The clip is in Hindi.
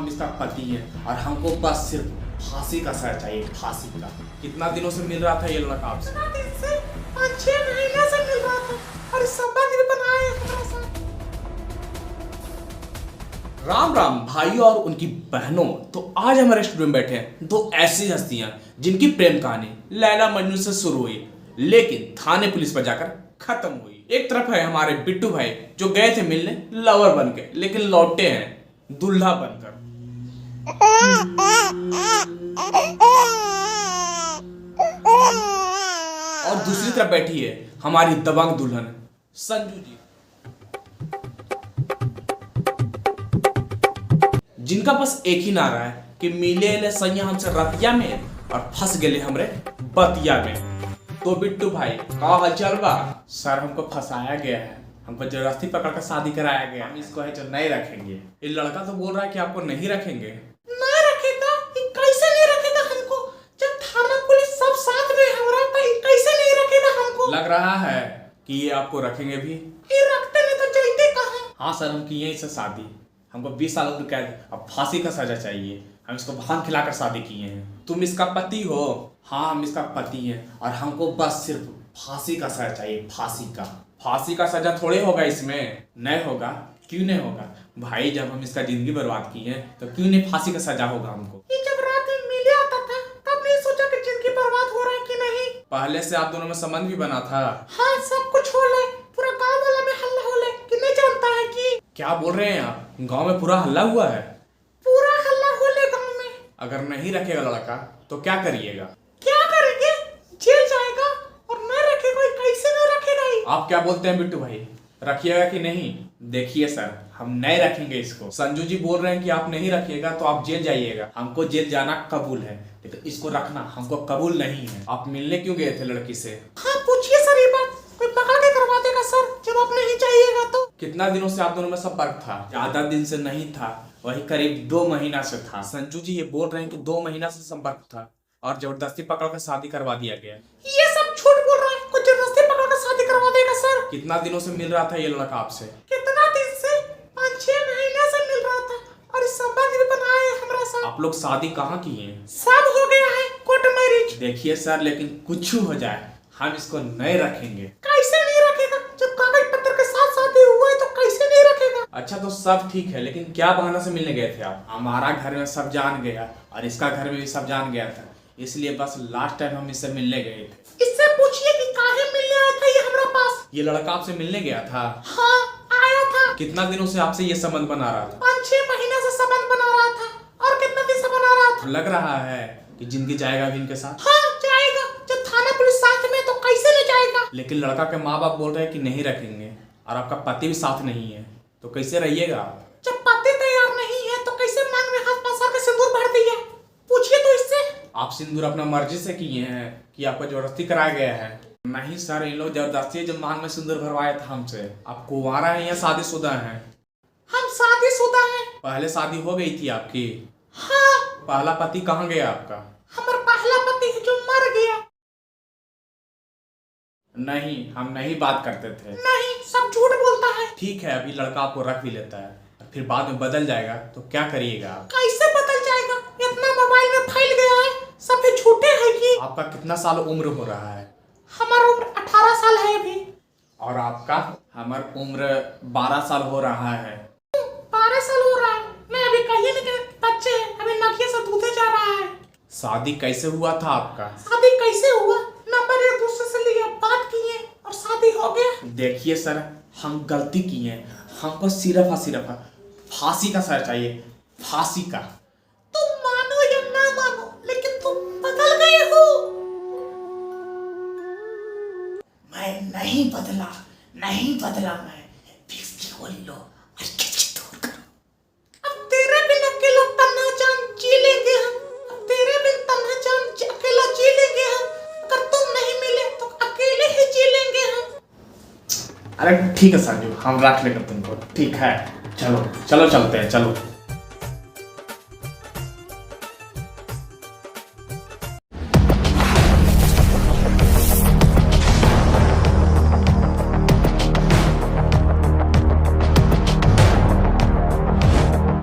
हम इसका पति हैं और हमको बस सिर्फ फांसी का सजा चाहिए, फांसी का। कितना दिनों से मिल रहा था ये लड़का आपसे? 5-6 महीने से मिल रहा था और संबंध बनाए हमारे साथ। राम राम भाइयों और उनकी बहनों। तो आज हमारे स्टूडियो में बैठे हैं दो ऐसी हस्तियां जिनकी प्रेम कहानी लैला मजनू से शुरू हुई लेकिन थाने पुलिस पर जाकर खत्म हुई। एक तरफ है हमारे बिट्टू भाई जो गए थे मिलने लवर बन के लेकिन लौटे हैं दूल्हा बनकर। और दूसरी तरफ बैठी है हमारी दबंग दुल्हन संजू जी, जिनका बस एक ही नारा है कि मिले ले सैया हमसे रतिया में और फंस गए हमरे बतिया में। तो बिट्टू भाई का हालचाल बा? सर हमको फंसाया गया है, हमको जबरदस्ती पकड़ कर शादी कराया गया। हम इसको है जो नहीं रखेंगे। ये लड़का तो बोल रहा है कि आपको नहीं रखेंगे। नहीं रखेगा? ये कैसे नहीं रखेगा हमको? जब थाना पुलिस सब साथ में हमरा तो ये कैसे नहीं रखेगा हमको? लग रहा है कि ये आपको रखेंगे भी। ये रखते नहीं तो चलते कहाँ? हाँ सर, हम किए इससे शादी, हमको 20 साल की कैद अब फांसी का सजा चाहिए। हम इसको भांग खिलाकर शादी किए हैं। तुम इसका पति हो? हाँ हम इसका पति हैं और हमको बस सिर्फ फांसी का सजा चाहिए, फांसी का। फांसी का सजा थोड़े होगा इसमें? नहीं होगा। क्यों नहीं होगा भाई? जब हम इसका जिंदगी बर्बाद किए हैं तो क्यों नहीं फांसी का सजा होगा हमको? ये जब रात में मिले आता था तब नहीं सोचा कि जिंदगी बर्बाद हो रहा है कि नहीं? पहले से आप दोनों में संबंध भी बना था? हाँ सब कुछ हो ले, पूरा गाँव वाला में हल्ला हो ले कि नहीं जानता है कि। क्या बोल रहे हैं आप? गांव में पूरा हल्ला हुआ है? पूरा हल्ला हो ले गाँव में। अगर नहीं रखेगा लड़का तो क्या करिएगा? क्या करेंगे? जेल जाएगा और नहीं रखेगा। कैसे नहीं रखेगा? आप क्या बोलते हैं बिट्टू भाई, रखिएगा कि नहीं? देखिए सर, हम नहीं रखेंगे इसको। संजू जी बोल रहे हैं कि आप नहीं रखिएगा तो आप जेल जाइएगा। हमको जेल जाना कबूल है लेकिन इसको रखना हमको कबूल नहीं है। आप मिलने क्यों गए थे लड़की से? हाँ पूछिए सर, ये बात कोई पकड़ के करवा देगा सर जब आप नहीं चाहिएगा तो। कितना दिनों से आप दोनों में संपर्क था? ज्यादा दिन से नहीं था, वही करीब 2 महीना से था। संजू जी ये बोल रहे हैं कि 2 महीना से संपर्क था और जबरदस्ती पकड़कर शादी करवा दिया गया। ये सब झूठ बोल रहा है। कुछ जबरदस्ती पकड़कर शादी करवा देगा सर। कितना दिनों से मिल रहा था ये लड़का आपसे? कितना दिन से? 5-6 महीने से मिल रहा था और इस संबंध भी बनाए हमारे साथ। आप लोग शादी कहाँ किए हैं? सब हो गया है, कोर्ट मैरिज। देखिए सर, लेकिन कुछ हो जाए हम इसको नहीं रखेंगे। कैसे नहीं रखेगा? जब कागज पत्र के साथ शादी हुआ है तो कैसे नहीं रखेगा? अच्छा तो सब ठीक है लेकिन क्या बहाना से मिलने गए थे आप? हमारा घर में सब जान गया और इसका घर में भी सब जान गया था, इसलिए बस लास्ट टाइम हम इससे मिलने गए थे। इससे पूछिए कि काहे मिलने आया था ये हमारे पास। ये लड़का आपसे मिलने गया था? हाँ आया था। कितना दिनों से आपसे ये संबंध बना रहा था? 5-6 महीने से संबंध बना रहा था। और कितना दिन से बना रहा था? लग रहा है कि जिंदगी जाएगा भी इनके साथ। हाँ जाएगा। जब थाना पुलिस साथ में तो कैसे नहीं जाएगा? लेकिन लड़का के माँ बाप बोल रहे हैं कि नहीं रखेंगे और आपका पति भी साथ नहीं है, तो कैसे रहिएगा आप? जब पति तैयार नहीं है तो कैसे मांग में हाथ फंसा के सिंदूर भर दिया? पूछिए तो इससे। आप सिंदूर अपना मर्जी से किए हैं कि आपको जबरदस्ती कराया गया है? नहीं सर, इन लोग जबरदस्ती जब मांग में सिंदूर भरवाया था हमसे। आप कुंवारा है या शादीशुदा हैं? हम शादीशुदा हैं। पहले शादी हो गई थी आपकी? हाँ। पहला पति कहाँ गया आपका? हमारा पहला पति जो मर गया। नहीं, हम नहीं बात करते थे। नहीं, सब झूठ बोलता है। ठीक है, अभी लड़का आपको रख भी लेता है, फिर बाद में बदल जाएगा तो क्या करिएगा आप? कैसे बदल जाएगा? इतना मोबाइल में फैल गया है, सब झूठे हैं कि। आपका कितना साल उम्र हो रहा है? हमारा उम्र 18 साल है अभी। और आपका? हमारा उम्र 12 साल हो रहा है। 12 साल हो रहा है? मैं अभी कहीं नहीं, बच्चे हैं, अभी नकिया से दूधे जा रहा है। शादी कैसे हुआ था आपका? शादी कैसे हुआ? नंबर एक दूसरे से लिए, बात किए और शादी हो गया। देखिए सर, हम गलती किए हैं, हमको सिर्फ और सिर्फ फांसी का सजा चाहिए, फांसी का। तुम मानो या ना मानो लेकिन तुम बदल गए हो। मैं नहीं बदला, नहीं बदला। मैं फिक्स की गोली लो और खिंच दूर करो। अब तेरे बिन अकेला तन्हा जान जी लेंगे हम। अब तेरे बिन तन्हा जान अकेला जी लेंगे हम। अगर तुम नहीं मिले तो अकेले ही जी लेंगे हम। अरे ठीक है संजू, हम रख लेंगे तुमको। ठीक है, चलो चलो चलते हैं, चलो।